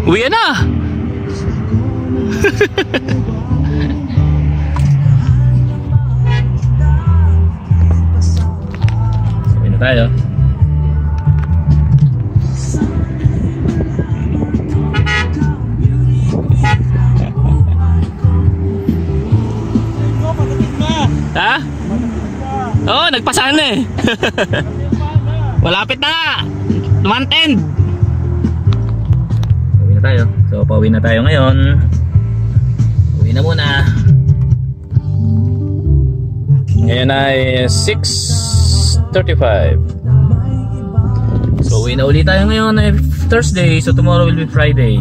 Uwi na. Uwi na tayo. Ha? Oo, nagpasahan na eh. Malapit na nga. 110. Uwi na tayo. So, pauwi na tayo ngayon. Uwi na muna. Ngayon ay 6:35. So, uwi na ulit tayo ngayon ay Thursday. So, tomorrow will be Friday.